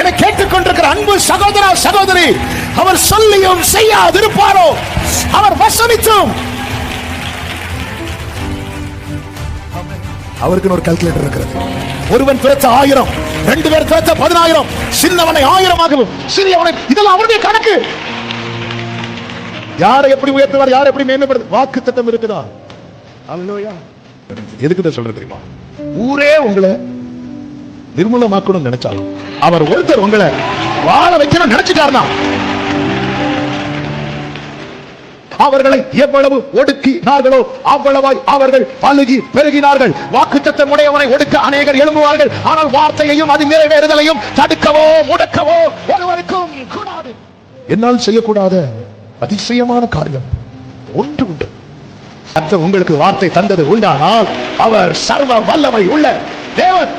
என கேட்டுக்கொண்டிருக்கிற அன்பு சகோதரா சகோதரி, அவர் சொல்லியும் செய்யாதிருப்பாரோ? அவர் வசனித்தும். அவருக்கு ஒரு கால்குலேட்டர் இருக்கிறது. ஒருவன் பிறத்த 1000, 2 பேர் பிறத்த 10000, சின்னவனை 1000 ஆகவும் சிறியவனை, இதெல்லாம் அவருடைய கணக்கு. யாரை எப்படி உயர்த்துவார், யாரை எப்படி மேன்மைப்படுத்த வாக்கு தத்தம் இருக்குதா? அல்லேலூயா. எதுக்கு சொல்றது தெரியுமா? ஊரே உங்களை நிர்மூலமாக்கணும்னு நினைச்சாலும் அவர் ஒருத்தர் உங்களை வாழ வைக்கணும் நினைச்சிட்டார்னா, அவர்களை எவ்வளவு ஒடுக்கினார்களோ அவ்வளவாய் அவர்கள் பலுகி பெருகினார்கள். வாக்குத்தத்தம் உடையவனை ஒடுக்க அநேகர் எழும்புவார்கள், ஆனால் வார்த்தையையும் அது நிறைவேறுதலையும் தடுக்கவோ முடக்கவோ ஒருவருக்கும் கூடாது. என்னால் செய்யக்கூடாத அதிசயமான காரியம் ஒன்று உண்டு. கர்த்தர் உங்களுக்கு வார்த்தை தந்தது உண்டானால் அவர் சர்வ வல்லமை உள்ள தேவன்.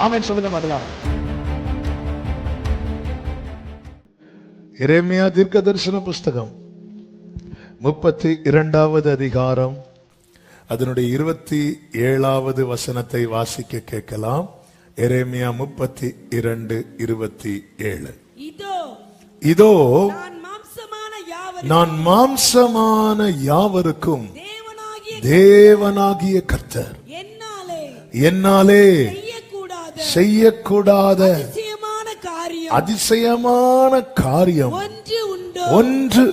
ஆமென் சொல்லுங்க மகளா. எரேமியா தீர்க்கதரிசன புஸ்தகம் 32வது அதிகாரம் அதனுடைய 27வது வசனத்தை வாசிக்க கேட்கலாம். எரேமியா 32:27. இதோ நான் மாம்சமான யாவருக்கும் தேவனாகிய கர்த்தர், என்னாலே செய்யக்கூடாத அதிசயமான காரியம் ஒன்று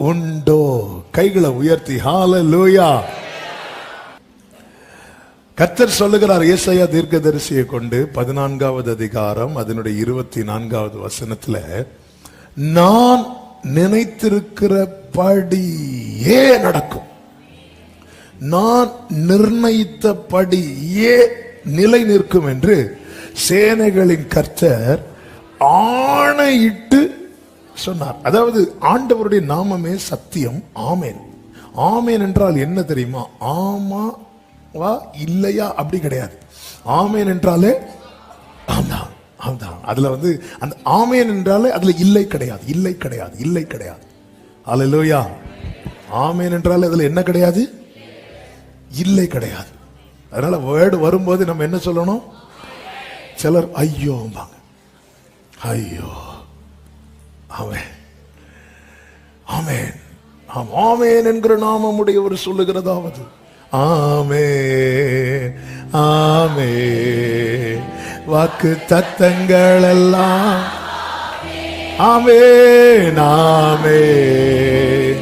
உண்டோ? கைகளை உயர்த்தி ஹல்லேலூயா. கர்த்தர் சொல்லுகிறார் ஏசாயா தீர்க்கதரிசியை கொண்டு 14வது அதிகாரம் அதனுடைய 24வது வசனத்துல, நான் நினைத்திருக்கிறபடியே நடக்கும், நான் நிர்ணயித்தபடியே நிலை நிற்கும் என்று சேனைகளின் கர்த்தர் ஆணையிட்டு சொன்னார். அதாவது ஆண்டவருடைய நாமமே சத்தியம். ஆமேன். ஆமேன் என்றால் என்ன தெரியுமா? ஆமா வா இல்லையா அப்படி கிடையாது. ஆமேன் என்றாலே ஆம்தான், ஆம்தான். அதுல அந்த ஆமேன் என்றாலே அதுல இல்லை கிடையாது, இல்லை கிடையாது, இல்லை கிடையாது. அல்லேலூயா. ஆமேன் என்றாலே அதுல என்ன கிடையாது? இல்லை கிடையாது. அதனால வேர்டு வரும்போது நம்ம என்ன சொல்லணும்? சிலர் ஐயோ, ஐயோ, ஆமென், ஆமென், ஆமென் என்கிற நாமம் உடையவர் சொல்லுகிறதாவது, ஆமென், ஆமென், வாக்கு தத்தங்கள் எல்லாம் ஆமென், ஆமென்,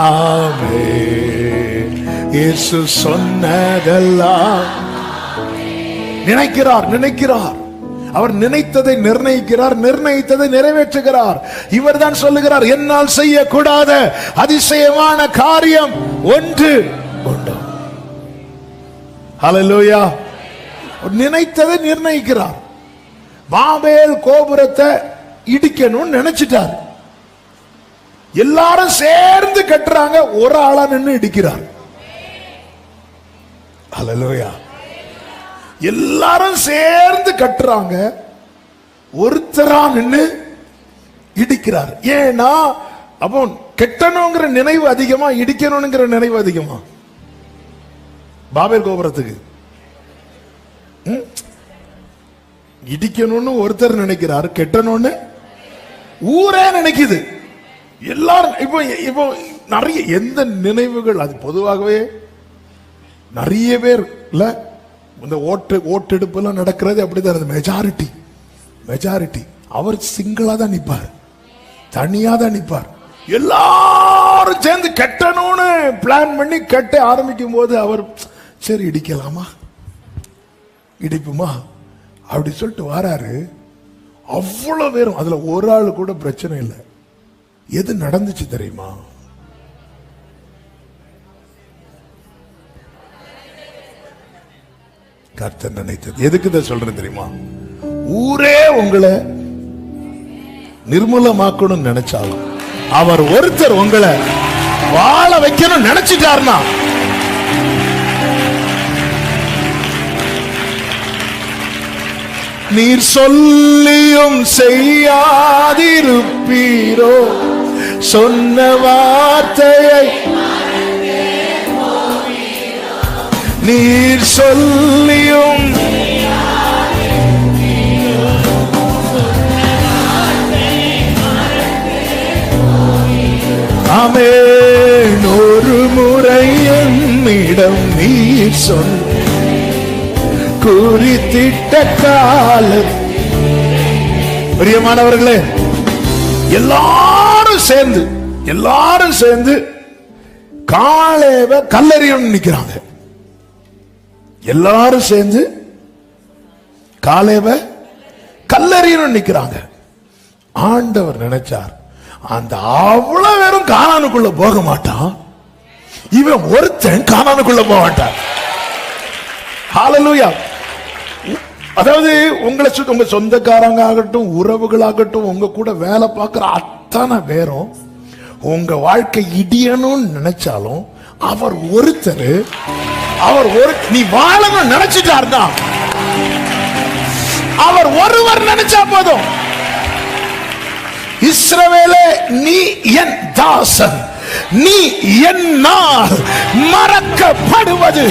ஆமென், இயேசு சொன்னதெல்லாம் நினைக்கிறார், நினைக்கிறார். அவர் நினைத்ததை நிர்ணயிக்கிறார், நிர்ணயித்ததை நிறைவேற்றுகிறார். இவர் தான் சொல்லுகிறார், என்னால் செய்யக்கூடாத அதிசயமான காரியம் ஒன்று உண்டு. ஹல்லேலூயா. நினைத்ததை நிர்ணயிக்கிறார். பாபேல் கோபுரத்தை இடிக்கணும்னு நினைச்சிட்டார். எல்லாரும் சேர்ந்து கட்டுறாங்க, ஒரு ஆளா நின்று இடிக்கிறார். ஹல்லேலூயா. எல்லாரும் சேர்ந்து கட்டுறாங்க, ஒருத்தரா நின்று இடிக்கிறார். ஏன்னா அப்போ கெட்டணுங்கிற நினைவு அதிகமா, இடிக்கணுங்கிற நினைவு அதிகமா? பாபேல் கோபுரத்துக்கு இடிக்கணும்னு ஒருத்தர் நினைக்கிறார், கெட்டணும்னு ஊரே நினைக்குது. எல்லாரும் இப்போ நிறைய எந்த நினைவுகள், அது பொதுவாகவே நிறைய பேர் இல்ல, இந்த ஓட்டெடுப்பு நடக்கிறது அப்படிதான். மெஜாரிட்டி அவர் சிங்கிளா தான் நிப்பார், தனியா தான் நிப்பார். எல்லாரும் சேர்ந்து கட்டணும்னு பிளான் பண்ணி கட்ட ஆரம்பிக்கும் போது அவர் சரி இடிக்கலாமா, இடிப்புமா அப்படி சொல்லிட்டு வராரு. அவ்வளவு பேரும், அதுல ஒரு ஆள் கூட பிரச்சனை இல்லை. எது நடந்துச்சு தெரியுமா? கர்த்தர் நினைத்தது. எதுக்கு சொல்றேன் தெரியுமா? ஊரே உங்களை நிர்மூலமாக்கணும் நினைச்சாலும் அவர் ஒருத்தர் உங்களை வாழ வைக்கணும் நினைச்சிட்டார்னா, நீர் சொல்லியும் செய்யாதிருப்பீரோ, சொன்ன வார்த்தையை நீர் சொல்லியும் என்னிடம் நீ சொல் குறித்திட்ட கால. பிரியமானவர்களே, எல்லாரும் சேர்ந்து காலேவ கல்லெறியணும்னு நிக்கிறாங்க. எல்லாரும் சேர்ந்து காலேவ கல்லெறியணும்னு நிக்கிறாங்க. ஆண்டவர் நினைச்சார், அந்த அவ்வளவு பேரும் கானானுக்குள்ள போக மாட்டான், இவன் ஒருத்தன் கானானுக்குள்ள போக மாட்டான். ஹல்லேலூயா. அதாவது உங்களை உங்க சொந்தக்காரங்க ஆகட்டும், உறவுகளாகட்டும், உங்க கூட வேலை பார்க்கிற அத்தனை பேரும் உங்க வாழ்க்கை இடியணும்னு நினைச்சாலும் அவர் ஒருத்தர், நீ வாழணும் நினைச்சிட்டாருன்னா அவர் ஒருவர் நினைச்சா போதும். இஸ்ரவேலே, நீ என் தாசன், நீ என்னால் மறக்கப்படுவது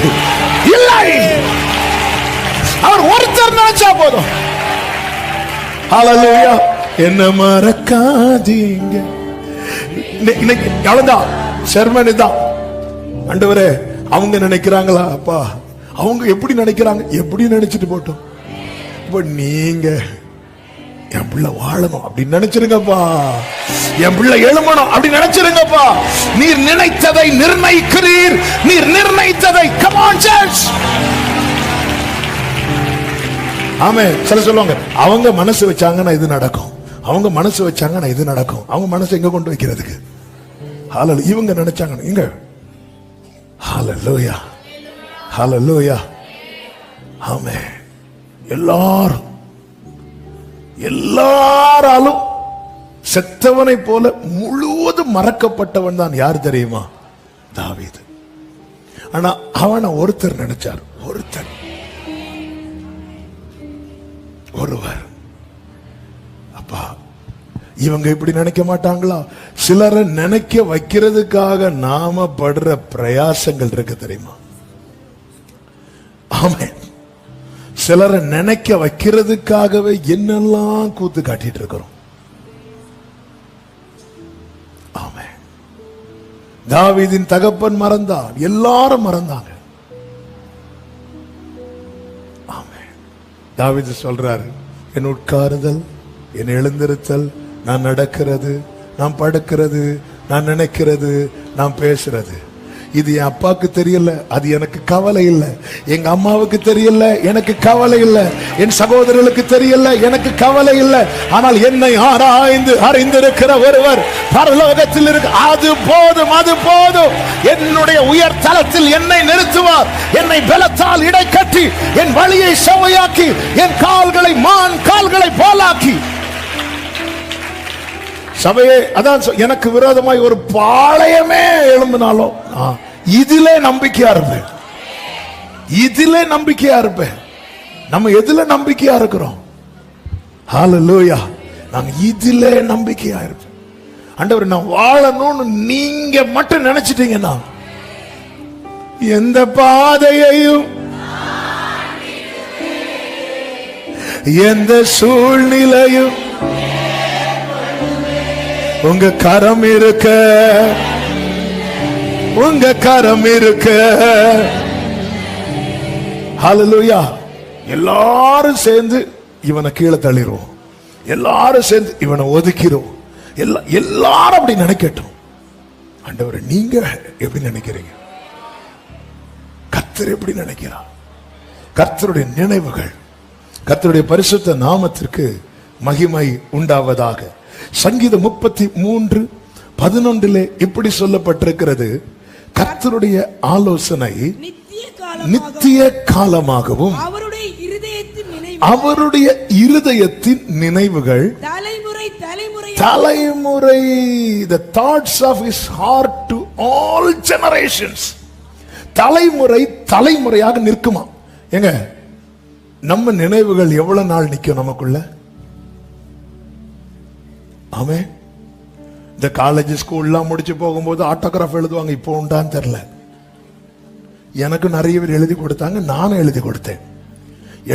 இல்லை. அவர் ஒருத்தர் நினைச்சா போதும். ஹல்லேலூயா. என்ன மறக்காதீங்க. இன்னைக்கு அவ்வளவுதான், செர்மனி தான். ஆண்டவரே, அவங்க நினைக்கிறாங்களா அப்பா, அவங்க எப்படி நினைக்கிறாங்க, எப்படி நினைச்சிட்டு போட்டோம். இப்ப நீங்க என் பிள்ளை வாழணும் அப்படின்னு நினைச்சிருங்கப்பா, என் பிள்ளை எழுமணும் அப்படி நினைச்சிருங்கப்பா. நீர் நினைத்ததை நிர்ணயிக்கிறீர், நீர் நிர்ணயித்ததை. come on church. ஆமே. சில சொல்லுவாங்க, அவங்க மனசு வச்சாங்கன்னா இது நடக்கும், அவங்க மனசு வச்சாங்கன்னா இது நடக்கும். அவங்க மனசு எங்க கொண்டு வைக்கிறதுக்கு? ஹல்லேலூயா. இவங்க நினைச்சாங்க இங்க. ஹல்லேலூயா, ஹல்லேலூயா. ஆமே. எல்லாராலும் செத்தவனை போல முழுவதும் மறக்கப்பட்டவன் தான் யார் தெரியுமா? தாவீது. ஆனா அவனை ஒருத்தர் நினைச்சார், ஒருவர். அப்பா, இவங்க இப்படி நினைக்க மாட்டாங்களா? சிலரை நினைக்க வைக்கிறதுக்காக நாம படுற பிரயாசங்கள் இருக்கு தெரியுமா? ஆமென். சிலரை நினைக்க வைக்கிறதுக்காகவே என்னெல்லாம் கூத்து காட்டிட்டு இருக்கிறோம். ஆமென். தாவீதின் தகப்பன் மறந்தார், எல்லாரும் மறந்தாங்க. ஆமென். தாவீது சொல்றாரு, என் உட்காருதல், என் எழுந்திருத்தல், நான் நடக்கிறது, நான் படுக்கிறது, நான் நினைக்கிறது, நான் பேசுறது, இது என் அப்பாவுக்கு தெரியல, அது எனக்கு கவலை இல்லை. எங்க அம்மாவுக்கு தெரியல, எனக்கு கவலை இல்லை. என் சகோதரர்களுக்கு தெரியல, எனக்கு கவலை இல்லை. ஆனால் என்னை ஆராய்ந்து அறிந்திருக்கிற ஒருவர் பரலோகத்தில் இருக்கு. அது போதும், அது போதும். என்னுடைய உயர் தளத்தில் என்னை நிறுத்துவார். என்னை பலத்தால் இடை கட்டி, என் வழியை செவ்வையாக்கி, என் கால்களை மான் கால்களை போலாக்கி. சபையே, அதான் எனக்கு விரோதமாய் ஒரு பாளையமே எழும்பினாலும் இதிலே நம்பிக்கையா இருப்பேன், இதிலே நம்பிக்கையா இருப்பேன். நம்ம எதுல நம்பிக்கையா இருக்கிறோம்? ஹல்லேலூயா. நான் இதிலே நம்பிக்கையா இருப்பேன். ஆண்டவர், நான் வாழணும்னு நீங்க மட்டும் நினைச்சிட்டீங்கன்னா எந்த பாதையையும் எந்த சூழ்நிலையும் உங்க கரம் இருக்க, உங்க கரம் இருக்க. ஹல்லேலூயா. எல்லாரும் சேர்ந்து இவனை கீழே தள்ளிடுவோம், எல்லாரும் சேர்ந்து இவனை ஒதுக்கிறோம். எல்லாரும் அப்படி நினைக்கட்டும். ஆண்டவரே, நீங்க எப்படி நினைக்கிறீங்க? கர்த்தர் எப்படி நினைக்கிறார்? கர்த்தருடைய நினைவுகள், கர்த்தருடைய பரிசுத்த நாமத்திற்கு மகிமை உண்டாவதாக. சங்கீதம் 33:11 இப்படி சொல்லப்பட்டிருக்கிறது, கர்த்தருடைய ஆலோசனை நித்திய காலமாகவும் அவருடைய இருதயத்தின் நினைவுகள் தலைமுறை. The thoughts of his heart to all generations. தலைமுறை தலைமுறையாக நிற்குமா? எங்க நம்ம நினைவுகள் எவ்வளவு நாள் நிற்கும் நமக்குள்ள? ஆமே. இந்த காலேஜ் ஸ்கூல்லாம் முடிச்சு போகும்போது ஆட்டோகிராஃப் எழுதுவாங்க, இப்போ உண்டான்னு தெரியல. எனக்கு நிறைய பேர் எழுதி கொடுத்தாங்க, நானும் எழுதி கொடுத்தேன்.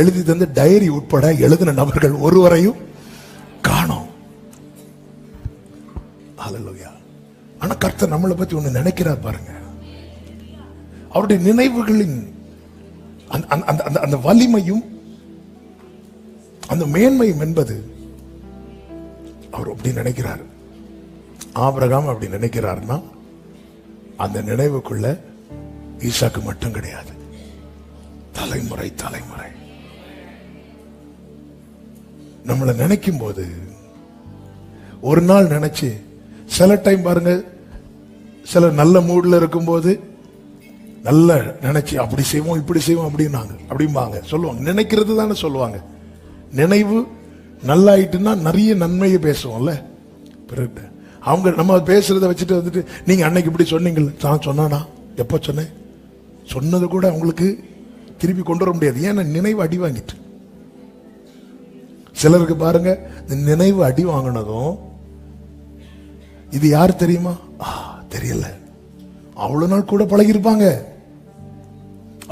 எழுதி தந்து டைரி உட்பட எழுதின நபர்கள் ஒருவரையும் காணோம். ஹல்லேலூயா. ஆனா கர்த்தர் நம்மளை பத்தி ஒண்ணு நினைக்கிறார் பாருங்க. அவருடைய நினைவுகளின் அந்த வலிமையும் அந்த மேன்மையும் என்பது அவர் அப்படி நினைக்கிறார். ஆபிரகாம் அப்படி நினைக்கிறார்னா அந்த நினைவுக்குள்ள ஈசாக்கு மட்டும் கிடையாது, தலைமுறை தலைமுறை. நம்மளை நினைக்கும் போது ஒரு நாள் நினைச்சு, சில டைம் பாருங்க, சில நல்ல மூட்ல இருக்கும் போது நல்ல நினைச்சு அப்படி செய்வோம் இப்படி செய்வோம் அப்படிம்பாங்க சொல்லுவாங்க. நினைக்கிறது தானே சொல்லுவாங்க. நினைவு நல்லாயிட்டுன்னா நிறைய நன்மையை பேசுவோம்ல. பிறகு அவங்க நம்ம பேசுறத வச்சுட்டு வந்துட்டு, நீங்க அன்னைக்கு இப்படி சொன்னீங்கல்ல, நான் சொன்னானா, எப்ப சொன்னேன், சொன்னது கூட அவங்களுக்கு திருப்பி கொண்டு வர முடியாது. ஏன்னா நினைவு அடி வாங்கிட்டு. சிலருக்கு பாருங்க, இந்த நினைவு அடி வாங்கினதும் இது யார் தெரியுமா, தெரியல, அவ்வளவு நாள் கூட பழகிருப்பாங்க,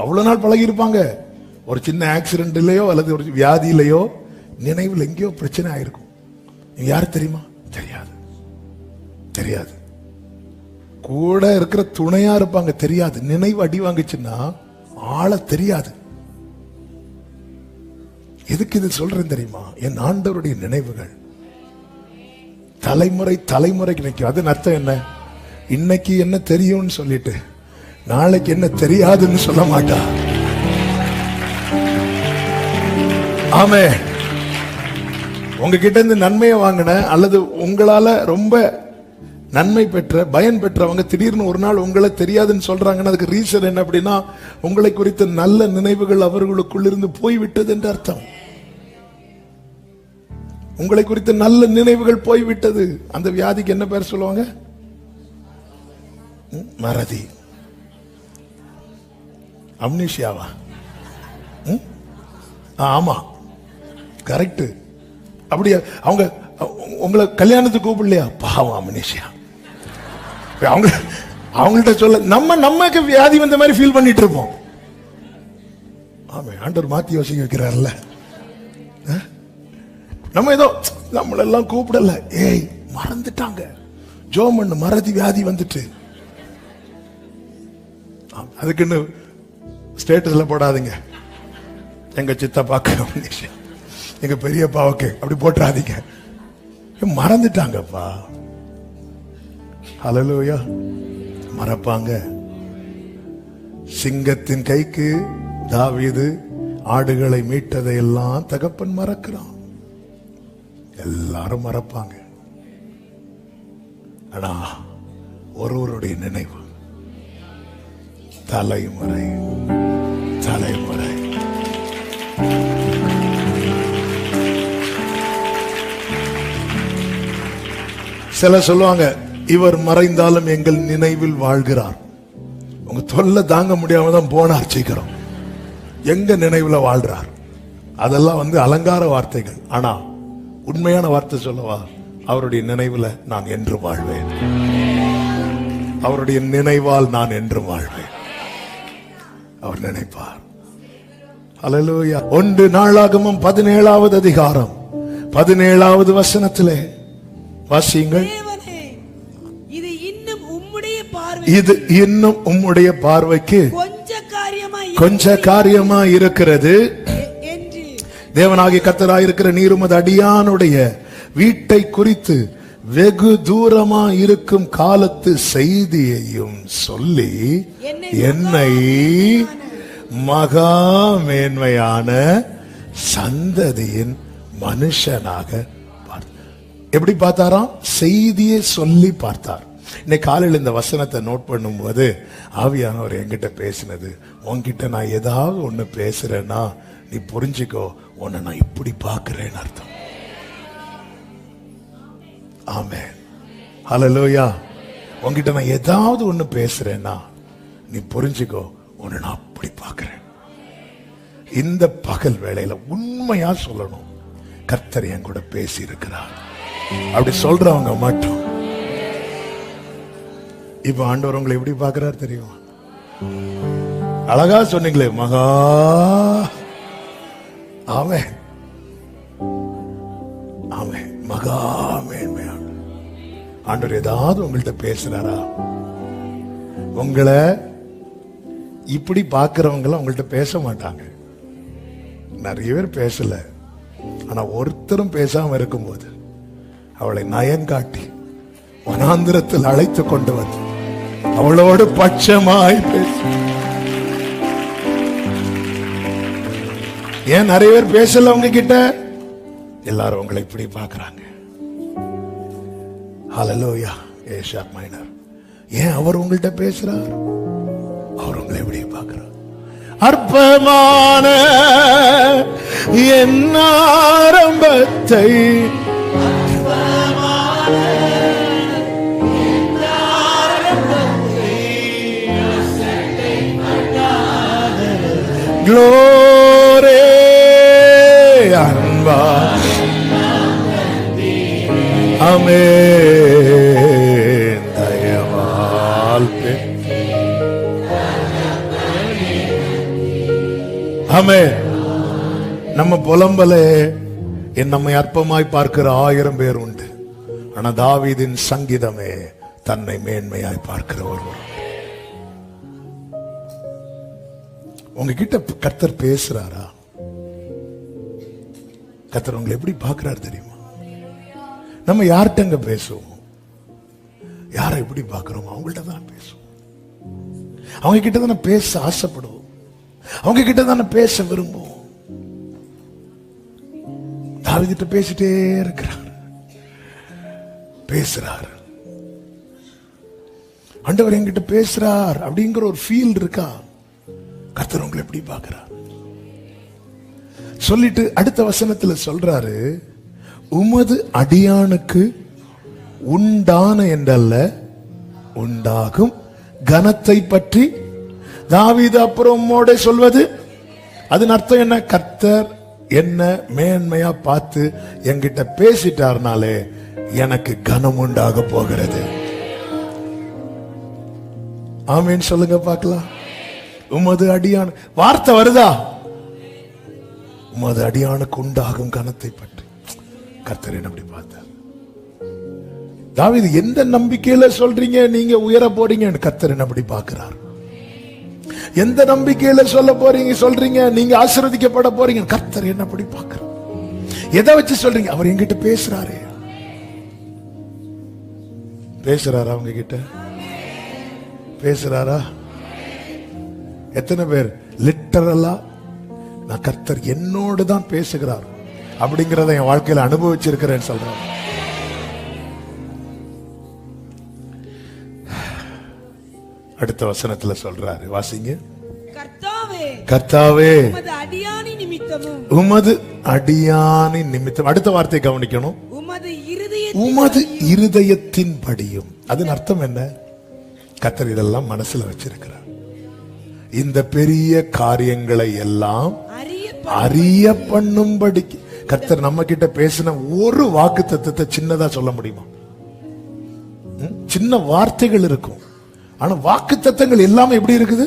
அவ்வளவு நாள் பழகிருப்பாங்க. ஒரு சின்ன ஆக்சிடென்ட்லயோ அல்லது ஒரு வியாதியிலையோ நினைவில் எங்கேயோ பிரச்சனை ஆயிருக்கும். யார் தெரியுமா, தெரியாது, தெரியாது. கூட இருக்கிற துணையா இருப்பாங்க, தெரியாது. நினைவு அடி வாங்கிச்சுன்னா ஆள தெரியாது. எதுக்கு இது சொல்றேன் தெரியுமா, என் ஆண்டவருடைய நினைவுகள் தலைமுறை தலைமுறைக்கு நிற்கும். அது அர்த்தம் என்ன, இன்னைக்கு என்ன தெரியும்னு சொல்லிட்டு நாளைக்கு என்ன தெரியாதுன்னு சொல்ல மாட்டா. ஆமே, உங்ககிட்ட இருந்து நன்மையை வாங்கின அல்லது உங்களால ரொம்ப நன்மை பெற்ற பயன் பெற்றவங்க திடீர்னு ஒரு நாள் உங்களை தெரியாதுன்னு சொல்றாங்கன்னா அதுக்கு ரீசன் என்ன அப்படின்னா, உங்களை குறித்த நல்ல நினைவுகள் அவர்களுக்குள் இருந்து போய்விட்டது என்று அர்த்தம். உங்களை குறித்த நல்ல நினைவுகள் போய்விட்டது. அந்த வியாதிக்கு என்ன பேர் சொல்லுவாங்க, மறதி, அம்னீஷியாவா? ஆமா, கரெக்ட். அப்படியா? அவங்க உங்களை கல்யாணத்துக்கு கூப்பிடலையா, பாவம் அம்னீஷியா. அவங்கள்ட்ட சொல்ல நமக்கு வியாதி வந்த மாதிரி ஃபீல் பண்ணிட்டு இருப்போம். ஆமா, ஆண்டவர் மாத்தி யோசிக்க வைக்கிறார்ல. நம்ம ஏதோ நம்மளெல்லாம் கூப்பிடல, ஏய் மறந்துட்டாங்க, ஜோமன் மறதி வியாதி வந்துட்டு. அதுக்குன்னு ஸ்டேட்டஸ்ல போடாதீங்க, எங்க சித்தப்பாக்கு எங்க பெரியப்பாவுக்கு அப்படி போட்டுறாதீங்க. மறந்துட்டாங்கப்பா. ஹல்லேலூயா. மறப்பாங்க. சிங்கத்தின் கைக்கு தாவீது ஆடுகளை மீட்டதை எல்லாம் தகப்பன் மறக்கிறான். எல்லாரும் மறப்பாங்க. ஆனா ஒருவருடைய நினைவு தலைமுறை தலைமுறை. சில சொல்லுவாங்க, இவர் மறைந்தாலும் எங்கள் நினைவில் வாழ்கிறார். உங்க தொல்லை தாங்க முடியாம தான் போனார் சீக்கிரம். எங்க நினைவுல வாழ்றார். அதெல்லாம் அலங்கார வார்த்தைகள். ஆனா உண்மையான வார்த்தை சொல்லவா, அவருடைய நினைவுல நான் என்று வாழ்வேன். அவருடைய நினைவால் நான் என்று வாழ்வேன். அவர் நினைப்பார். ஹல்லேலூயா. 1 நாளாகமம் 17வது அதிகாரம் 17வது வசனத்திலே வாசியுங்கள். இது இன்னும் உம்முடைய பார்வைக்கு கொஞ்ச காரியமா இருக்கிறது. தேவனாகிய கர்த்தராயிருக்கிற நீர் உமது அடியானுடைய வீட்டை குறித்து வெகு தூரமா இருக்கும் காலத்து செய்தியையும் சொல்லி என்னை மகா மேன்மையான சந்ததியின் மனுஷனாக எப்படி பார்த்தாராம்? செய்தியை சொல்லி பார்த்தார். இன்னைக்கு காலையில் இந்த வசனத்தை நோட் பண்ணும் போது ஆவியானவர் என்கிட்ட பேசினது, உன்கிட்ட நான் ஏதாவது ஒண்ணு பேசுறேன்னா நீ புரிஞ்சுக்கோ, உன்னை நான் இப்படி பார்க்கிறேன்னு அர்த்தம். ஆமென். ஹல்லேலூயா. உன்கிட்ட நான் ஏதாவது ஒண்ணு பேசுறேன்னா நீ புரிஞ்சுக்கோ, உன்னை நான் அப்படி பார்க்கிறேன். இந்த பகல் வேளையில உண்மையா சொல்லணும், கர்த்தர் என் கூட பேசி இருக்கிறார். அப்படி சொல்றவங்க மட்டும் இப்ப ஆண்டவர் உங்களை எப்படி பார்க்கிறார் தெரியுமா? அழகா சொன்னீங்களே, மகா. ஆமென் ஆமென். மகா மேன்மையான ஆண்டவர் ஏதாவது உங்கள்கிட்ட பேசுறாரா? உங்களை இப்படி பார்க்கிறவங்க உங்கள்ட்ட பேச மாட்டாங்க. நிறைய பேர் பேசல, ஆனா ஒருத்தரும் பேசாம இருக்கும்போது அவளை நயன் காட்டி வனாந்திரத்தில் அழைத்து கொண்டு வந்து அவளோடு பட்சமாய் பேச. ஏன் நிறைய பேர் பேசல உங்க கிட்ட? எல்லாரும் உங்களை இப்படி பார்க்கறாங்க. ஹல்லேலூயா. ஏஷா மைனர். ஏன் அவர் உங்கள்ட்ட பேசுறார்? அவர் உங்களை எப்படி பார்க்கிறார்? அற்பமான என் ஆரம்பத்தை க்ளோரே அன்பா ஆமென் தயவால் ஆமென். நம்ம புலம்பலே நம்மை அற்பமாய் பார்க்கிற 1000 பேர் உண்டு. ஆனா தாவீதின் சங்கீதமே தன்னை மேன்மையாய் பார்க்கிற ஒருவர். உங்ககிட்ட கர்த்தர் பேசுறாரா? கர்த்தர் உங்களை எப்படி பார்க்கிறார் தெரியுமா? நம்ம யார்கிட்ட பேசுவோம்? யாரை எப்படி பார்க்கிறோம்? அவங்கள்ட்ட தான் பேசுவோம். அவங்க கிட்ட தானே பேச ஆசைப்படுவோம். அவங்க கிட்ட தானே பேச விரும்புவோம். தாவீதுகிட்ட பேசிட்டே இருக்கிறார், பேசுறார். ஆண்டவர் என்கிட்ட பேசுறார் அப்படிங்கிற ஒரு ஃபீல் இருக்கா? கர்த்தர் உங்களை எப்படி பார்க்கிறார்? சொல்லிட்டு அடுத்த வசனத்துல சொல்றாரு, உமது அடியானுக்கு உண்டான என்றல்ல உண்டாகும் கனத்தை பற்றி தாவீது அப்புறம் சொல்வது. அதன் அர்த்தம் என்ன? கர்த்தர் என்ன மேன்மையா பார்த்து என்கிட்ட பேசிட்டார்னாலே எனக்கு கனம் உண்டாக போகிறது. ஆமீன் சொல்லுங்க பார்க்கலாம். உமது அடியான் வார்த்தை வருதா? உமது அடியானுக்கு உண்டாகும் கனத்தை பற்றி கர்த்தர் என்ன அப்படி பார்த்தார். தாவீது எந்த நம்பிக்கையில சொல்றீங்க நீங்க உயர போறீங்க? கர்த்தர் என்ன அப்படி பார்க்கிறார். எந்த நம்பிக்கையில சொல்றீங்க நீங்க ஆசீர்வதிக்கப்பட போறீங்க? கர்த்தர் என்ன அப்படி பார்க்கிறார். எதை வச்சு சொல்றீங்க? அவர் என்கிட்ட பேசுறாரு. பேசுறாரா? அவங்க கிட்ட பேசுறாரா? எத்தனை பேர் லிட்டரலா நான் கர்த்தர் என்னோடு தான் பேசுகிறார் அப்படிங்கறத என் வாழ்க்கையில அனுபவிச்சிருக்கிறேன்னு சொல்றேன். அடுத்த வசனத்துல சொல்றாரு, வாசிங்க. கர்த்தாவே உமது அடியானின் நிமித்தம். அடுத்த வார்த்தை கவனிக்கணும். உமது இருதயத்தின் படியும். அதன் அர்த்தம் என்ன? கர்த்தர் இதெல்லாம் மனசுல வச்சிருக்கிறார். இந்த பெரிய காரியங்களை எல்லாம் அறிய பண்ணும்படி கர்த்தர் நம்ம கிட்ட பேசின ஒரு வாக்கு தத்துவத்தை சின்னதா சொல்ல முடியுமா? சின்ன வார்த்தைகள் இருக்கும், ஆனா வாக்கு தத்தங்கள் எல்லாமே எப்படி இருக்குது?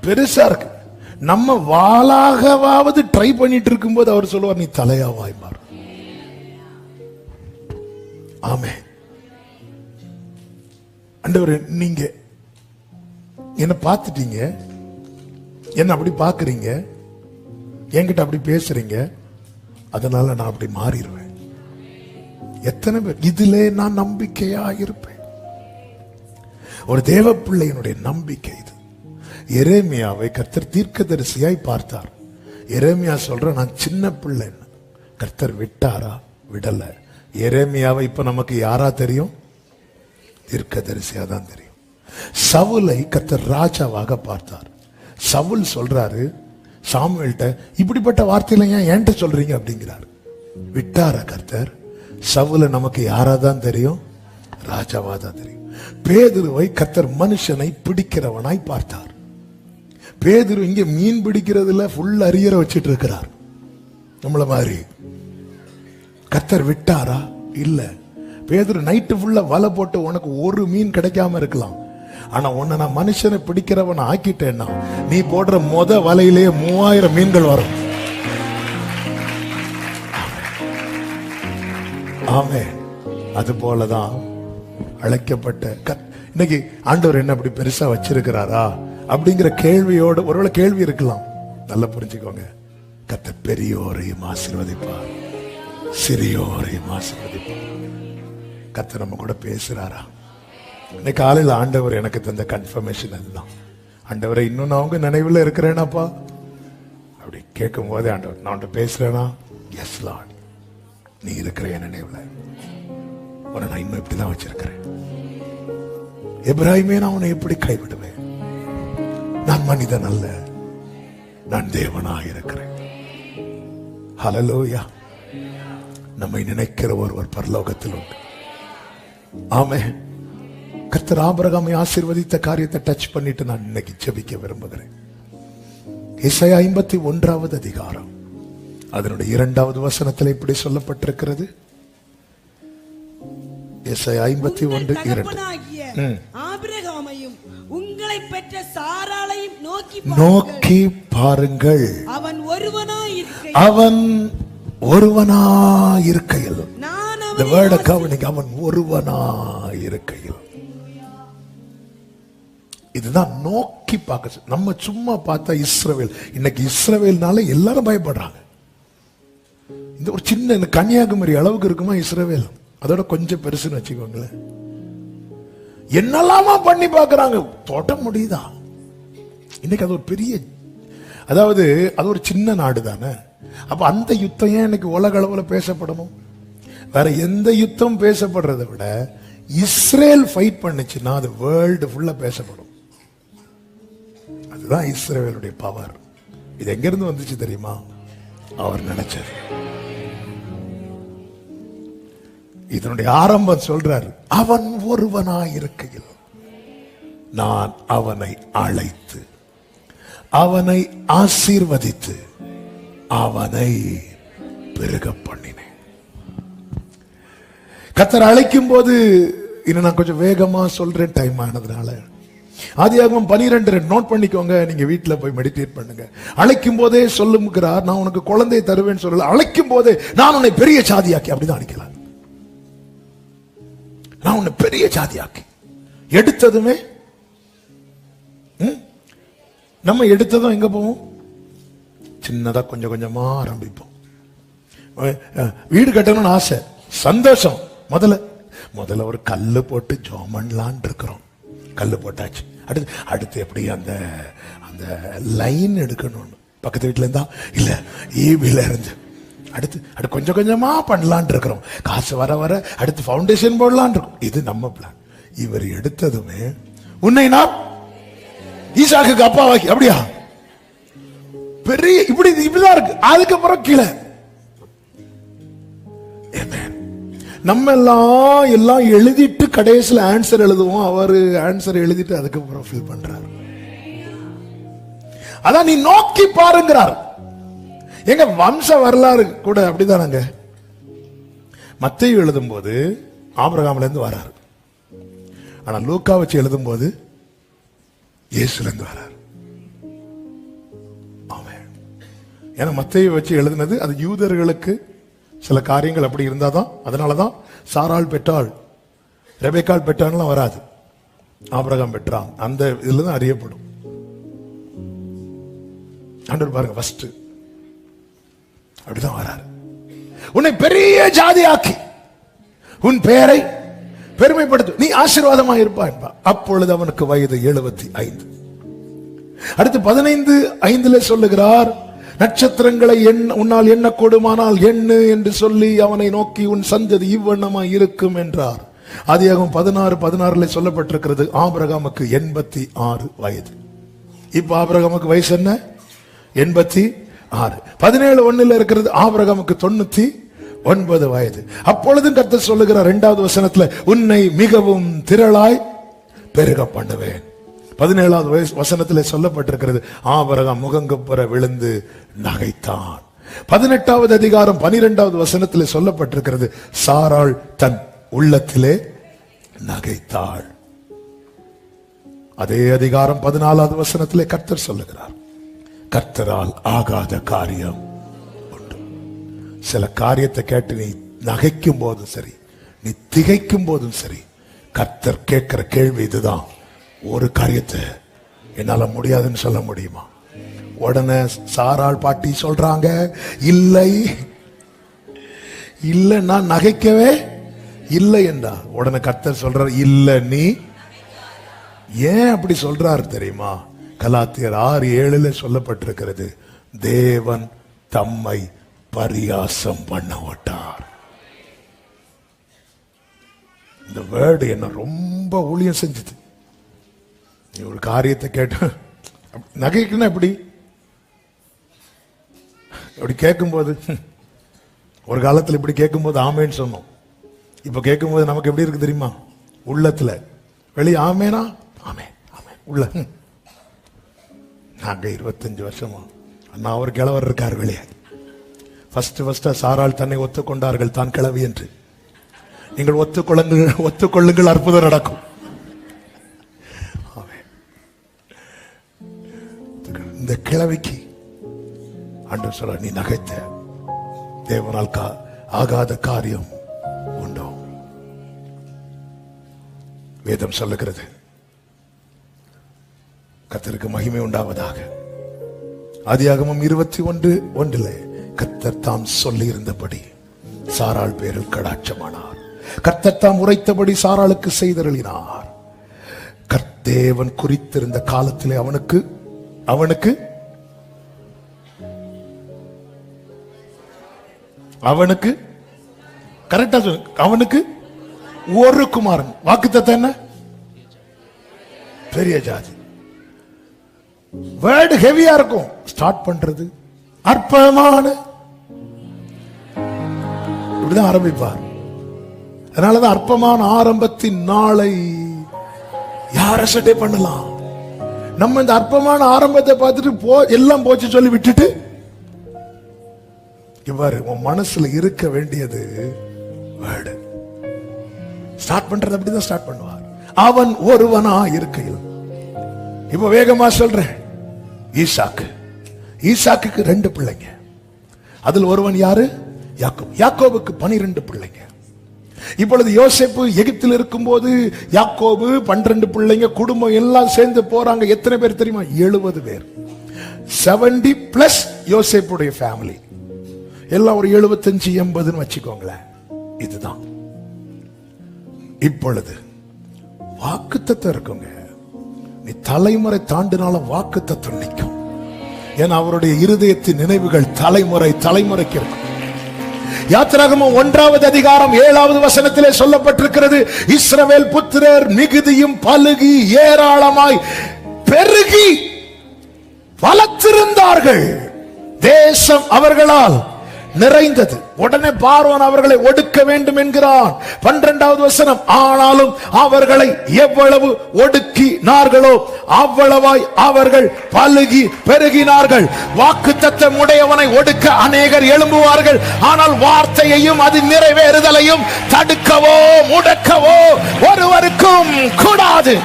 பெருசா இருக்கு. நம்ம வாளாகவாவது ட்ரை பண்ணிட்டு இருக்கும்போது அவர் சொல்லுவார், நீ தலையா வாய்ப்பார். ஆமே. ஆண்டவரே, நீங்க என்ன பார்த்துட்டீங்க, என்ன அப்படி பாக்குறீங்க, என்கிட்ட அப்படி பேசுறீங்க, அதனால நான் அப்படி மாறிடுவேன். எத்தனை பேர் இதிலே நான் நம்பிக்கையா இருப்பேன். ஒரு தேவ பிள்ளையினுடைய நம்பிக்கை இது. எரேமியாவை கர்த்தர் தீர்க்கதரிசியாய் பார்த்தார். எரேமியா சொல்ற, நான் சின்ன பிள்ளை. கர்த்தர் விட்டாரா? விடல. எரேமியாவை இப்ப நமக்கு யாரா தெரியும்? தீர்க்கதரிசியா தான் தெரியும். சவுலை கர்த்தர் ராஜாவாக பார்த்தார். சவுல் சொல்றாரு சாமுவேல்ட்ட, இப்படிப்பட்ட வார்த்தையில ஏன் என்கிட்ட சொல்றீங்க அப்படிங்கிறார். விட்டாரா கர்த்தர்? சவுலை நமக்கு யாரா தான் தெரியும்? ராஜாவா தான் தெரியும். பேதுருவை கர்த்தர் மனுஷனை பிடிக்கிறவனாய் பார்த்தார். பேதுரு இங்க மீன் பிடிக்கிறதுல ஃபுல் அரியர வச்சிட்டு இருக்கிறார். நம்மள மாதிரி. கர்த்தர் விட்டாரா? இல்ல. பேதுரு நைட்டு ஃபுல்லா வலை போட்டு உனக்கு ஒரு மீன் கிடைக்காம இருக்கலாம், ஆனா உன்னை நான் மனுஷனை பிடிக்கிறவன் ஆக்கிட்டேன்னா நீ போடுற வலையிலேயே 3000 மீன்கள் வரும். ஆமே. அது போலதான் அழைக்கப்பட்ட இன்னைக்கு ஆண்டவர் என்ன அப்படி பெருசா வச்சிருக்கிறாரா? அப்படிங்கிற கேள்வியோடு ஒருவேளை கேள்வி இருக்கலாம். நல்லா புரிஞ்சுக்கோங்க, கர்த்தர் பெரியோரையும் ஆசீர்வதிப்பார், சிறியோரையும் ஆசீர்வதிப்பார். கர்த்தர் நம்ம கூட பேசுறாரா? இன்னைக்கு காலையில் ஆண்டவர் எனக்கு தந்த கன்ஃபர்மேஷன் அதுதான். ஆண்டவரை இன்னும் நான் உங்க நினைவுல இருக்கிறேனாப்பா அப்படி கேட்கும் போதே ஆண்டவர் நான் பேசுறேனா? எஸ் லார்ட், நீ இருக்கிற என் நினைவுல உன்னை நான் இன்னும் இப்படிதான் வச்சிருக்கிறேன். எப்ராஹிமே, நான் உன்னை எப்படி கைவிடுவேன்? நான் மனிதன் அல்ல, நான் தேவனாக இருக்கிறேன். ஹல்லேலூயா. நம்மை நினைக்கிற ஒருவர் பரலோகத்தில் உண்டு. ஆமென். கர்த்தர் ஆபிரகாமை ஆசீர்வதித்த காரியத்தை டச் பண்ணிட்டு நான் இன்னைக்கு ஜெபிக்க விரும்புகிறேன். ஏசாயா 51வது அதிகாரம் அதனுடைய 2வது வசனத்தில் இப்படி சொல்லப்பட்டிருக்கிறது. ஏசாயா 51:2. ஆபிரகாமையும் உங்களை பெற்ற சாராளையும் நோக்கி பாருங்கள். அவன் ஒருவனாயிருக்கையில், இந்த வேர்டை கவனிங்க, அவன் ஒருவனாயிருக்கையில். இதுதான் நோக்கி பார்க்க. நம்ம சும்மா பார்த்தா இஸ்ரவேல், இன்னைக்கு இஸ்ரவேல்னால எல்லாரும் பயப்படுறாங்க. இந்த ஒரு சின்ன கன்னியாகுமரி அளவுக்கு இருக்குமா இஸ்ரவேல், அதோட கொஞ்சம் பெருசுன்னு வச்சுக்கோங்களேன். என்னெல்லாமா பண்ணி பார்க்கறாங்க, தொட முடியுதா? இன்னைக்கு அது ஒரு பெரிய, அதாவது அது ஒரு சின்ன நாடு தானே. அப்ப அந்த யுத்தம் ஏன் இன்னைக்கு உலக அளவுல பேசப்படணும்? வேற எந்த யுத்தம் பேசப்படுறதை விட இஸ்ரேல் ஃபைட் பண்ணுச்சுன்னா அது வேர்ல்டு ஃபுல்லா பேசப்படும். அதுதான் இஸ்ரேலுடைய பவர். இது எங்க இருந்து வந்துச்சு தெரியுமா? அவர் நினைச்சார். இதனுடைய ஆரம்பம் சொல்றாரு, அவன் ஒருவனாயிருக்கையில் நான் அவனை அழைத்து அவனை ஆசீர்வதித்து அவனை பெருக பண்ணினேன். கர்த்தர் அழைக்கும் போது, இன்னும் நான் கொஞ்சம் வேகமா சொல்றேன் டைம் ஆனதுனால, ஆதியாகமம் 12 நோட் பண்ணிக்கோங்க, நீங்க வீட்டுல போய் மெடிடேட் பண்ணுங்க. அழைக்கும் போதே சொல்லுகிறார், நான் உனக்கு குழந்தை தருவேன்னு சொல்லல, அழைக்கும் போதே நான் உன்னை பெரிய சாதியாக்கி, அப்படிதான் அழைக்கலாம். நான் உன்னை பெரிய ஜாதியாக்கி. எடுத்ததுமே நம்ம எடுத்ததும் எங்க போவோம்? சின்னதா கொஞ்சம் கொஞ்சமா ஆரம்பிப்போம். வீடு கட்டணும்னு ஆசை, சந்தோஷம். முதல்ல ஒரு கல்லு போட்டு ஜோமன்லான் இருக்கிறோம். கல்லு போட்டாச்சு. அடுத்து எப்படி அந்த அந்த லைன் எடுக்கணும். பக்கத்து வீட்டுல இருந்தா இல்ல, ஈபில இருந்து அடுத்து கொஞ்சம் கொஞ்சமா பண்ணலான் இருக்கிறோம். காசு வர வர அடுத்து ஃபவுண்டேஷன் போடலான் இருக்கும். இது நம்ம பிளான். இவர் எடுத்ததுமே உன்னை நான் ஈசாக்குக்கு அப்பாவாக்கி, அப்படியா பெரிய இப்படிதான் இருக்கு. அதுக்கப்புறம் கீழே நம்ம எல்லாம் எழுதிட்டு கடைசியில் ஆன்சர் எழுதுவோம். அவரு ஆன்சர் எழுதிட்டு அதுக்கப்புறம் ஃபில் பண்றாரு. அதான் நீ நோக்கி பாருங்கிறார். எங்க வம்ச வரலாறு கூட அப்படிதானங்க. மத்தேயு எழுதும் போது ஆபிரகாம்ல இருந்து வராரு, ஆனா லூக்கா வச்சு எழுதும் போது இயேசுல இருந்து வராரு. ஆமென். ஏன்னா மத்தேயு வச்சு எழுதுனது அது யூதர்களுக்கு சில காரியங்கள் அப்படி இருந்தாதான், அதனாலதான் சாராள் பெற்றாள், ரெபேக்காள் பெற்றான்லாம் வராது, ஆபிரகாம் பெற்றான், அந்த இதுல தான் அறியப்படும். ஆண்டவர் பாருங்க, ஃபர்ஸ்ட் அப்படிதான் வராரு. உன்னை பெரிய ஜாதியாக்கி உன் பெயரை பெருமைப்படுத்து, நீ ஆசீர்வாதமா இருப்பா என்பா. அப்பொழுது அவனுக்கு வயது 75. அடுத்து 15:5 சொல்லுகிறார், நட்சத்திரங்களை உன்னால் எண்ணக்கூடுமானால் எண்ணு என்று சொல்லி அவனை நோக்கி உன் சந்ததி இவ்வண்ணமாய் இருக்கும் என்றார். ஆதியாகமம் 16:16 சொல்லப்பட்டிருக்கிறது. ஆபிரகாமுக்கு 86 வயது. இப்ப ஆபிரகாமுக்கு வயசு என்ன? 86. 17:1 இருக்கிறது ஆபிரகாமுக்கு 99 வயது. அப்பொழுதும் கர்த்தர் சொல்லுகிறார் 2வது வசனத்துல, உன்னை மிகவும் திரளாய் பெருக பண்ணுவேன். 17வது வசனத்துல சொல்லப்பட்டிருக்கிறது, ஆபிரகாம் முகங்குப்புற விழுந்து நகைத்தான். 18வது அதிகாரம் 12வது வசனத்துல சொல்லப்பட்டிருக்கிறது, சாராள் தன் உள்ளத்திலே நகைத்தாள். அதே அதிகாரம் 14வது வசனத்திலே கர்த்தர் சொல்லுகிறார், கர்த்தரால் ஆகாத காரியம் உண்டு. சில காரியத்தை கேட்டு நீ நகைக்கும் போதும் சரி, நீ திகைக்கும் போதும் சரி, கர்த்தர் கேட்கிற கேள்வி இதுதான், ஒரு காரியத்தை என்னால முடியாதுன்னு சொல்ல முடியுமா? உடனே சாராள் பாட்டி சொல்றாங்க, இல்லை இல்ல, நான் நகைக்கவே இல்லை என்றா. உடனே கர்த்தர் சொல்றார், இல்ல நீ. ஏன் அப்படி சொல்றாரு தெரியுமா? கலாத்தியர் 6:7 சொல்லப்பட்டிருக்கிறது, தேவன் தம்மை பரியாசம் பண்ண விட்டார். இந்த வேர்டு என்ன ரொம்ப ஊழியம் செஞ்சது. நீ ஒரு காரியத்தை கேட்ட நகைக்குன்னா எப்படி கேட்கும்போது, ஒரு காலத்தில் இப்படி கேட்கும்போது ஆமேன்னு சொன்னோம். இப்ப கேட்கும்போது நமக்கு எப்படி இருக்கு தெரியுமா? உள்ளத்துல. வெளியே ஆமேனா ஆமே ஆமே, உள்ள நாங்க 25 வருஷமா அண்ணா அவர் கிழவர் இருக்கார் வெளியே. ஃபர்ஸ்ட் சாரால் தன்னை ஒத்துக்கொண்டார்கள் தான் கிழவி என்று. நீங்கள் ஒத்துக்கொள்ளுங்கள், அற்புதம் நடக்கும். இந்த கிழவிக்கு ஆண்டவர் சொல்ற, நீ நகைத்த தேவனால் ஆகாத காரியம் உண்டோ? வேதம் சொல்லுகிறது, கர்த்தருக்கு மகிமை உண்டாவதாக. ஆதியாகமம் 21:1 கர்த்தர் தாம் சொல்லி இருந்தபடி சாராள் பேரில் கடாட்சமானார். கர்த்தர் தாம் உரைத்தபடி சாராளுக்கு செய்தருளினார். தேவன் குறித்திருந்த காலத்திலே அவனுக்கு கரெக்டா சொல்லு, அவனுக்கு ஒரு குமாரன். வாக்குத்தத்தம் என்ன? பெரிய ஜாதி. வேர்டு ஹெவியா இருக்கும். ஸ்டார்ட் பண்றது அற்பமான, இப்படிதான் ஆரம்பிப்பார். அதனாலதான் அற்பமான ஆரம்பத்தின் நாளை யார சட்டை பண்ணலாம். நம்ம இந்த அற்பமான ஆரம்பத்தை பார்த்துட்டு எல்லாம் போச்சு சொல்லி விட்டுட்டு, இவ்வாறு உன் மனசுல இருக்க வேண்டியது வேர்டு. ஸ்டார்ட் பண்றது அப்படிதான் ஸ்டார்ட் பண்ணுவார். அவன் ஒருவனா இருக்கையில். இப்ப வேகமா சொல்றேன், ஈசாக்குக்கு 2 பிள்ளைங்க. அதில் ஒருவன் யாரு? யாக்கோபு. யாக்கோபுக்கு 12 பிள்ளைங்க. இப்பொழுது யோசேப்பு எகிப்தில் இருக்கும் போது யாக்கோபு 12 பிள்ளைங்க, குடும்பம் எல்லாம் சேர்ந்து போறாங்க. எத்தனை பேர் தெரியுமா? 70 பேர். 70 பிளஸ் யோசேப்புடைய ஃபேமிலி எல்லாம் ஒரு 75-80 வச்சுக்கோங்களேன். இதுதான் இப்பொழுது வாக்குத்தத்தம் இருக்குங்க. நீ தலைமுறை தாண்டினாலும் வாக்குத்தத்தம் நிற்கும். ஏன்னா அவருடைய இருதயத்தின் நினைவுகள் தலைமுறைக்கு இருக்கும். யாத்திராகமம் 1வது அதிகாரம் 7வது வசனத்திலே சொல்லப்பட்டிருக்கிறது, இஸ்ரவேல் புத்திரர் மிகுதியும் பலுகி ஏராளமாய் பெருகி வளர்த்திருந்தார்கள். தேசம் அவர்களால் நிறைந்தது. உடனே பார்வோன் அவர்களை ஒடுக்க வேண்டும் என்கிறான். 12வது வசனம், ஆனாலும் அவர்களை எவ்வளவு ஒடுக்கினார்களோ அவ்வளவாய் அவர்கள் பலுகி பெருகினார்கள். வாக்குத்தத்தம் உடையவனை ஒடுக்க அநேகர் எழும்புவார்கள். ஆனால் வார்த்தையையும் அது நிறைவேறுதலையும் தடுக்கவோ முடக்கவோ ஒருவருக்கும் கூடாது.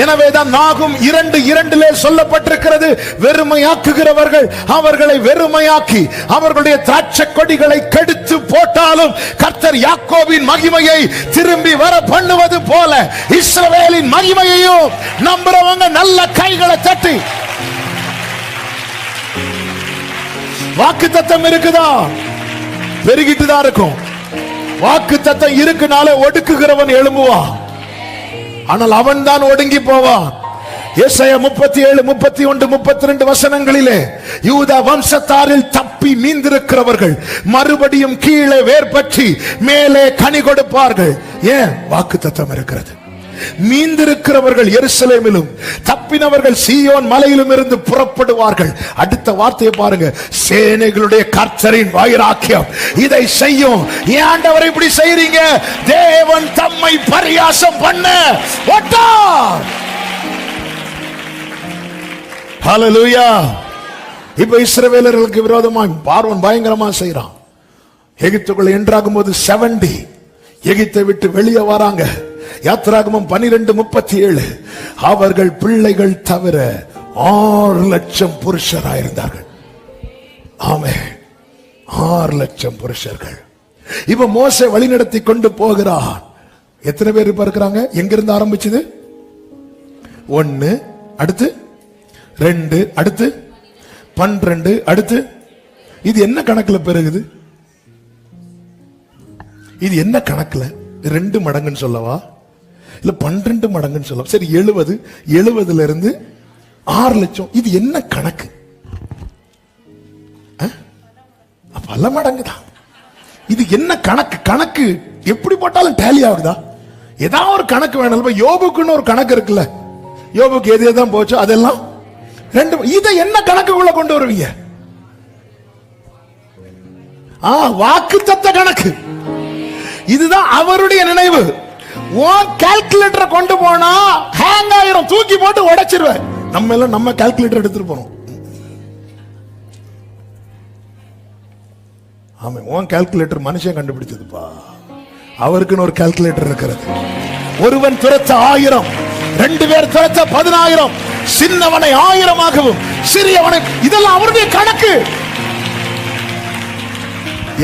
எனவேதான் நாகும் 2:2 சொல்லப்பட்டிருக்கிறது, வெறுமையாக்குகிறவர்கள் அவர்களை வெறுமையாக்கி அவர்களுடைய திராட்சை கொடிகளை கெடுத்து போட்டாலும் கர்த்தர் யாக்கோபின் மகிமையை திரும்பி வர பண்ணுவது போல இஸ்ரவேலின் மகிமையையும் நம்புறவங்க நல்ல கைகளை தட்டி. வாக்குத்தத்தம் இருக்குதா? பெருகிட்டு தான் இருக்கும். வாக்குத்தத்தம் இருக்குனாலே ஒடுக்குகிறவன் எழும்புவான். ஆனால் அவன் தான் ஒடுங்கி போவான். ஏசாயா 37, 31, 32 வசனங்களிலே யூதா வம்சத்தாரில் தப்பி மீந்திருக்கிறவர்கள் மறுபடியும் கீழே வேர்பற்றி மேலே கனி கொடுப்பார்கள். ஏன்? வாக்குத்தத்தம் இருக்கிறது. மீந்திருக்கிறவர்கள் எருசலேமிலும் தப்பினவர்கள் சீயோன் மலையிலும் இருந்து புறப்படுவார்கள். அடுத்த வார்த்தையை பாருங்க, சேனைகளுடைய கர்த்தரின் வைராக்கியம் இதை செய்யும். ஏன் ஆண்டவரை இப்படி செய்றீங்க? தேவன் தம்மை பரியாசம் பண்ண விட்டார். ஹல்லேலூயா. இப்ப இஸ்ரவேலர்களுக்கு விரோதமாக பார்வோன் பயங்கரமா செய்யறான். எகிப்துக்குள்ள என்றாகும் போது 70 எகிப்தை விட்டு வெளியே வராங்க. யாத்திராகமம் 12:37 அவர்கள் பிள்ளைகள் தவிர 6 லட்சம் புருஷராயிருந்தார்கள். ஆமே, 6 லட்சம் புருஷர்கள். இப்ப மோசே வழிநடத்தி கொண்டு போகிறான். எத்தனை பேர் இப்ப இருக்கிறாங்க? எங்கிருந்து ஆரம்பிச்சது? 1 அடுத்து 2 அடுத்து 12 அடுத்து இது என்ன கணக்குல பெருகுது? இது என்ன கணக்குல? 2 மடங்குன்னு சொல்லவா இல்ல 12 மடங்குன்னு சொல்லவா? சரி 70 இருந்து 6 லட்சம் இது என்ன கணக்கு? பல மடங்கு தான். இது என்ன கணக்கு? கணக்கு எப்படி போட்டாலும் டேலி ஆகுதா? ஏதாவது ஒரு கணக்கு வேணும். யோபுக்குன்னு ஒரு கணக்கு இருக்குல்ல, யோபுக்கு எது எதான் போச்சோ அதெல்லாம் 2. இதை என்ன கணக்குக்குள்ள கொண்டு வருவீங்க? வாக்குத்தத்த கணக்கு. இதுதான் அவருடைய நினைவு. கால்குலேட்டரை கொண்டு போனா ஹேங் ஆயிரும், தூக்கி போட்டு உடைச்சிருவேன். நம்ம எல்லாம் நம்ம கால்குலேட்டர் எடுத்துட்டு போறோம். ஆமா, உன் கால்குலேட்டர் மனுஷன் கண்டுபிடிச்சதுப்பா. அவருக்குன்னு ஒரு கால்குலேட்டர் இருக்கிறது. ஒருவன் துரத்த 1000, 2 பேர் துரத்த 10000, சின்னவனை 1000ஆகவும் சிறியவனை, இதெல்லாம் அவருடைய கணக்கு.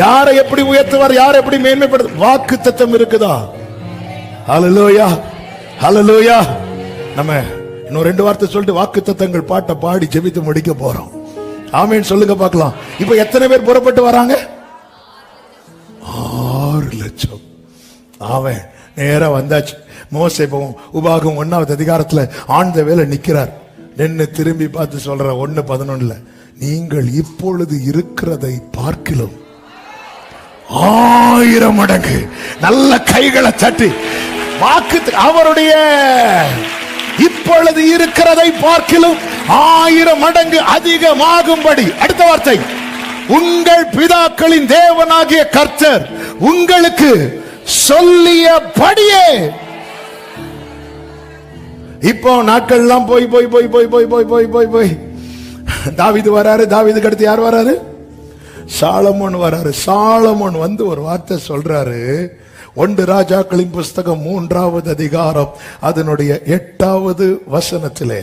யாரை எப்படி உயர்த்துவார், யாரை எப்படி மேன்மைப்படுத்த, வாக்கு தத்தம் இருக்குதா? ஹல்லேலூயா, ஹல்லேலூயா. நம்ம இன்னும் 2 வார்த்தை சொல்லிட்டு வாக்கு தத்தங்கள் பாட்டை பாடி ஜெபித்து முடிக்க போறோம். ஆமென் சொல்லுங்க பார்க்கலாம். இப்ப எத்தனை பேர் புறப்பட்டு வராங்க? 6 லட்சம். அவன் நேரா வந்தாச்சு. மோசே உபாகம் 1வது அதிகாரத்துல ஆழ்ந்த வேலை நிக்கிறார். நின்னு திரும்பி பார்த்து சொல்ற 1:11 நீங்கள் இப்பொழுது இருக்கிறதை பார்க்கிலும் 1000 மடங்கு. நல்ல கைகளை தட்டி வாக்கு அவருடைய இப்பொழுது இருக்கிறதை பார்க்கிலும் 1000 மடங்கு அதிகமாகும்படி. அடுத்த வார்த்தை, உங்கள் பிதாக்களின் தேவனாகிய கர்த்தர் உங்களுக்கு சொல்லியபடியே. இப்போ நாட்கள் எல்லாம் போய் போய் போய் போய் போய் போய் போய் போய் போய் தாவீது வராரு. தாவீதுக்கு அடுத்து யார் வராரு? சாலமோன் வராரு. சாலமோன் வந்து ஒரு வார்த்தை சொல்றாரு. 1 ராஜாக்களின் புஸ்தகம் 3வது அதிகாரம் அதனுடைய 8வது வசனத்திலே,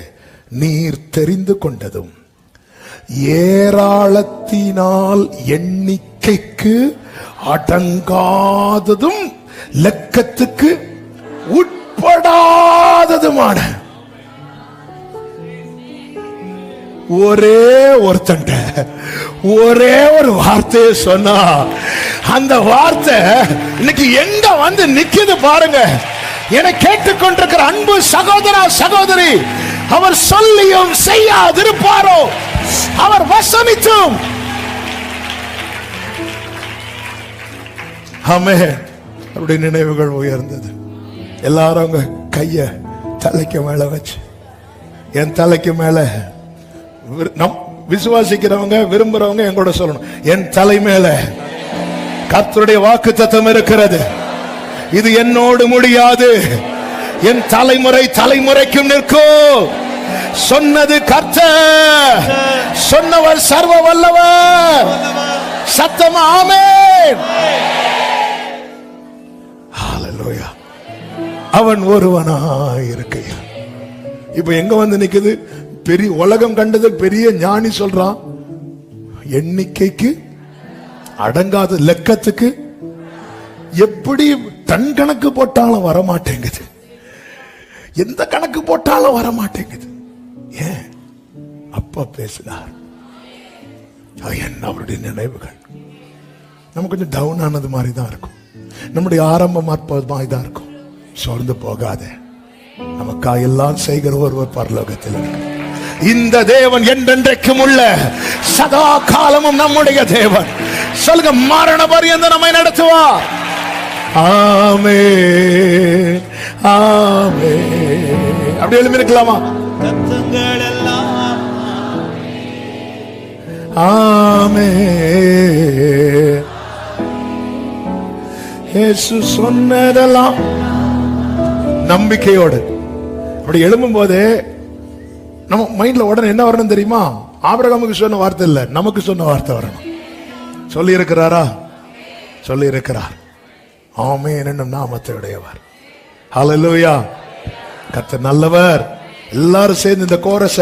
நீர் தெரிந்து கொண்டதும் ஏராளத்தினால் எண்ணிக்கைக்கு அடங்காததும் லக்கத்துக்கு உட்படாததுமான ஒரே ஒருத்தன் ஒரே ஒரு வார்த்தையை சொன்னா, அந்த வார்த்தை இன்னைக்கு எங்க வந்து நிக்குது பாருங்க. என கேட்டுக்கொண்டிருக்கிற அன்பு சகோதரா சகோதரி, அவர் சொல்லியும் செய்யாதிருப்பாரோ? அவர் வசனித்தும். ஆமென். அவருடைய நினைவுகள் உயர்ந்தது. எல்லாரும் அவங்க கைய தலைக்கு மேல வச்சு, என் தலைக்கு மேல விசுவாசிக்கிறவங்க விரும்புறவங்க எங்கூட சொல்லணும், என் தலை மேல கர்த்தருடைய வாக்குத்தத்தம் இருக்கிறது. இது என்னோடு முடியாது, என் தலைமுறை தலைமுறைக்கும் நிற்கும். சொன்னது கர்த்தர், சொன்னவர் சர்வ வல்லவர். சத்தமா ஆமென். ஹல்லேலூயா. அவன் ஒருவனாய் இருக்கையா. இப்ப எங்க வந்து நிக்குது? பெரிய உலகம் கண்டதில் பெரிய ஞானி சொல்றான், எண்ணிக்கைக்கு அடங்காத லக்கத்துக்கு எப்படி டன் கணக்கு போட்டாலும் வரமாட்டேங்குது, எந்த கணக்கு போட்டாலும் வரமாட்டேங்குது. ஏன்? அப்பா பேசினார். என்ன அவருடைய நினைவுகள் நமக்கு கொஞ்சம் டவுன் ஆனது மாதிரி தான் இருக்கும். நம்முடைய ஆரம்பம் மாதிரி தான் இருக்கும். சோர்ந்து போகாத, நமக்காக எல்லாம் செய்கிற ஒருவர் பரலோகத்தில் இருக்கு. இந்த தேவன் என்றென்றைக்கும் உள்ள சதா காலமும் நம்முடைய தேவன். சொல்லுங்க, மரண பரியந்தம் நம்மை நடத்துவார். ஆமென், ஆமென். அப்படி எழுப்பி இருக்கலாமா? ஆமென். இயேசு சொன்னதெல்லாம் நம்பிக்கையோடு அப்படி எழும்பும் போது நம்ம மைண்ட்ல உடனே என்ன வரணும் தெரியுமா? ஆபிரகாமுக்கு சொன்ன வார்த்தை இல்ல, நமக்கு சொன்ன வார்த்தை வரணும். சொல்லி இருக்கிறாரா? சொல்லி இருக்கிறார். ஆமென் என்னும் நாமத்தை உடையவர். ஹல்லேலூயா. கர்த்தர் நல்லவர். எல்லாரும் சேர்ந்து இந்த கோரஸ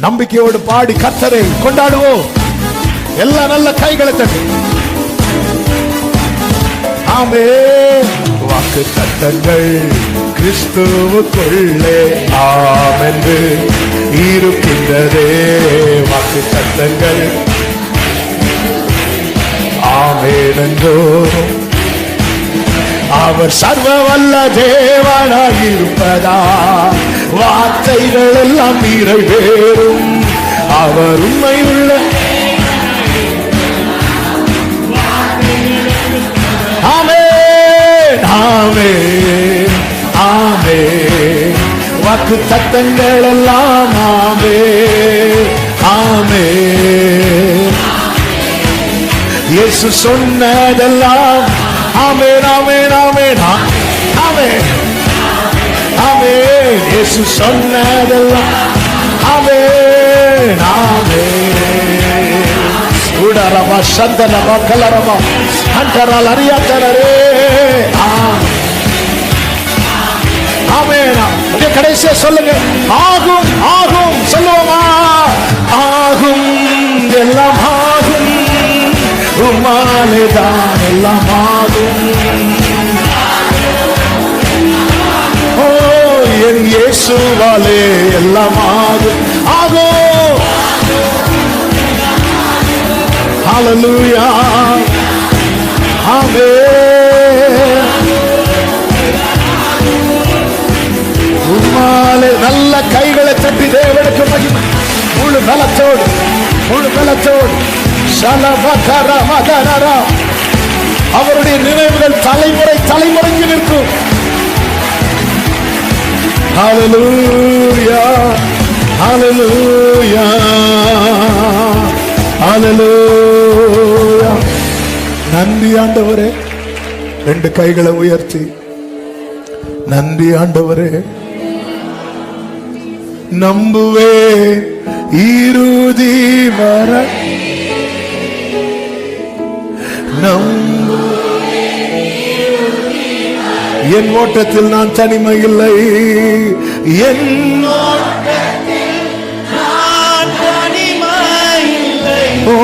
நம்பிக்கையோடு பாடி கர்த்தரை கொண்டாடுவோம். எல்லா நல்ல கைகளை தட்டி. ஆமென். வாக்கு தத்தங்கள் கிறிஸ்துவுக்குள்ளே ஆமென்று இருக்கின்றதே வாக்கு தத்தங்கள் ஆமெனென்றோ அவர் சர்வ வல்ல தேவனாயிருப்பதா வார்த்தைகள் எல்லாம் நிறைவேறும் அவர் உண்மையுள்ள ஆமென் ஆமென் ஆமென் வாக்கு தத்தங்கள் எல்லாம் ஆமென் ஆமென் இயேசு சொன்னதெல்லாம் ஆமென் ஆமென் ஆமென் ஆமென் ஆமென் இயேசு சொன்னதெல்லாம் ஆமென் ஆமென் உடரமா சந்தனமா கலரமா அந்தரால் அறியாதரே ஆமென் கடைசியா சொல்லுங்க ஆகும் ஆகும் சொல்லுவோமா ஆகும் எல்லாம் ஆகும் உம்மாலேதான் எல்லாம் ஆகும் ஓ என் இயேசுவாலே எல்லாம் ஆகும் ஆகும் ஹல்லேலூயா ஆமென் உம்மாலே நல்ல கைகளை தட்டி தேவனுக்கு மகிமை முழு பலத்தோடு அவருடைய நினைவுகள் தலைமுறை தலைமுறைக்கு நிற்கும் ஹல்லேலூயா ஹல்லேலூயா ஹல்லேலூயா நன்றி ஆண்டவரே ரெண்டு கைகளை உயர்த்தி நன்றி ஆண்டவரே நம்புவே இறுதி வர என் ஓட்டத்தில் நான் தனிமை இல்லை என் ஓ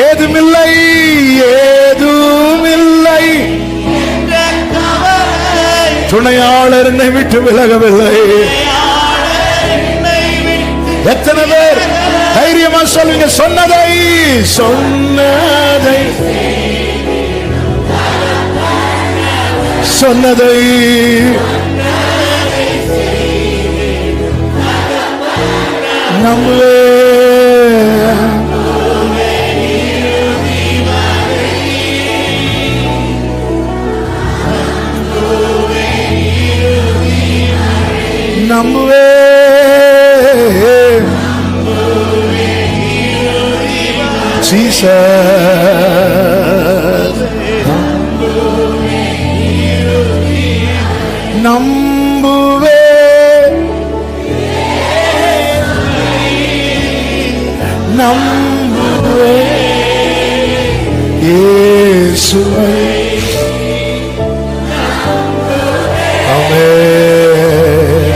ஏதுமில்லை ஏதுமில்லை துணையாளர் என்னை விட்டு விலகவில்லை எத்தனை பேர் தைரியமா சொல்லுங்க சொன்னதை சொன்னதை சொன்னதை நம்புவே நம்புவே Jesus நம்புவே நம்புவே இயேசுவை ஆமென்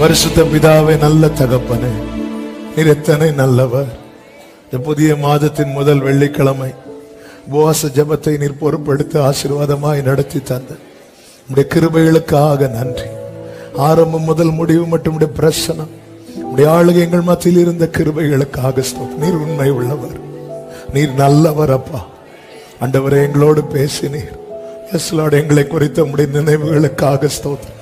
பரிசுத்த பிதாவே நல்ல தகப்பனே நீர் எத்தனை நல்லவர். இந்த புதிய மாதத்தின் முதல் வெள்ளிக்கிழமை உபவாச ஜெபத்தை நீர் பொறுப்படுத்த ஆசீர்வாதமாய் நடத்தி தந்த உடைய கிருபைகளுக்காக நன்றி. ஆரம்பம் முதல் முடிவு மற்றும் உடைய பிரசனம் உடைய ஆளுகை எங்கள் மத்தியில் இருந்த கிருபைகளுக்காக ஸ்தோத்திரம். நீர் உண்மை உள்ளவர், நீர் நல்லவர் அப்பா. ஆண்டவரே எங்களோடு பேசினீர். எஸ்லோடு எங்களை குறித்த உடைய நினைவுகளுக்காக ஸ்தோத்திரம்.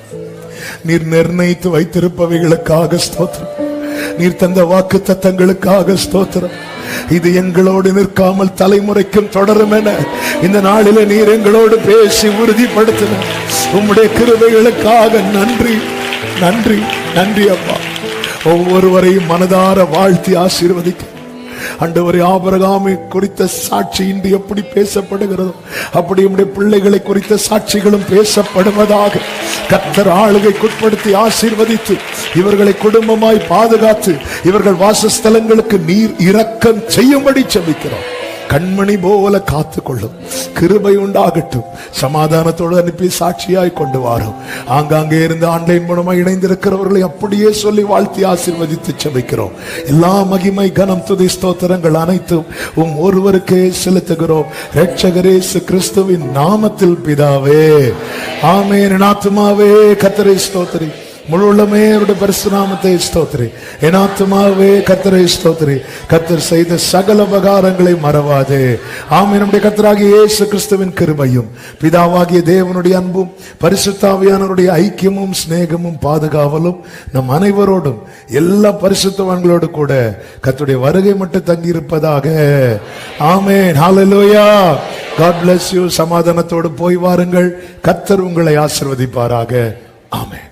நீர் நிர்ணயித்து வைத்திருப்பவைகளுக்காக ஸ்தோத்திரம். நீர் தந்த வாக்கு தத்தங்களுக்காக ஸ்தோத்திரம். இது எங்களோடு நிற்காமல் தலைமுறைக்கும் தொடரும் என இந்த நாளில நீர் எங்களோடு பேசி உறுதிப்படுத்தின உம்முடைய கிருபைகளுக்காக நன்றி நன்றி நன்றி அப்பா. ஒவ்வொருவரையும் மனதார வாழ்த்தி ஆசீர்வதிக்க ஆண்டவரே, ஆபிரகாமை குறித்த சாட்சி இன்று எப்படி பேசப்படுகிறதோ அப்படி உம்முடைய பிள்ளைகளை குறித்த சாட்சிகளும் பேசப்படுவதாக கர்த்தர் ஆளுகைக்குட்படுத்தி ஆசீர்வதித்து இவர்களை குடும்பமாய் பாதுகாத்து இவர்கள் வாசஸ்தலங்களுக்கு நீர் இரக்கம் செய்யும்படி ஜெபிக்கிறோம். கண்மணி போல காத்து கொள்ளும். கிருபை உண்டாகட்டும். சமாதானத்தோடு அனுப்பி சாட்சியாய் கொண்டு வாரும். ஆங்காங்கே இருந்து ஆன்லைன் மூலமா இணைந்திருக்கிறவர்களை அப்படியே சொல்லி வாழ்த்தி ஆசீர்வதித்து செபிக்கிறோம். எல்லா மகிமை கனம் துதி ஸ்தோத்திரங்கள் அனைத்தும் ஒருவருக்கே செலுத்துகிறோம். இரட்சகர் இயேசு கிறிஸ்துவின் நாமத்தில் பிதாவே, ஆமென். என் ஆத்துமாவே கர்த்தரை ஸ்தோத்திரி, முழு உள்ளமே அவருடைய பரிசுத்த நாமத்தை ஸ்தோத்திரி. என் ஆத்துமாவே கர்த்தரை ஸ்தோத்திரி. கர்த்தர் செய்த சகல உபகாரங்களை மறவாதே. ஆமென். நம்முடைய கர்த்தராகிய இயேசு கிறிஸ்துவின் கிருபையும் பிதாவாகிய தேவனுடைய அன்பும் பரிசுத்த ஆவியானவருடைய ஐக்கியமும் சிநேகமும் பாதுகாவலும் நம் அனைவரோடும் எல்லா பரிசுத்தவான்களோடு கூட கர்த்தருடைய வருகை மட்டும் தங்கி இருப்பதாக. ஆமென். ஹல்லேலூயா. God bless you. சமாதானத்தோடு போய் வாருங்கள். கர்த்தர் உங்களை ஆசீர்வதிப்பாராக. ஆமென்.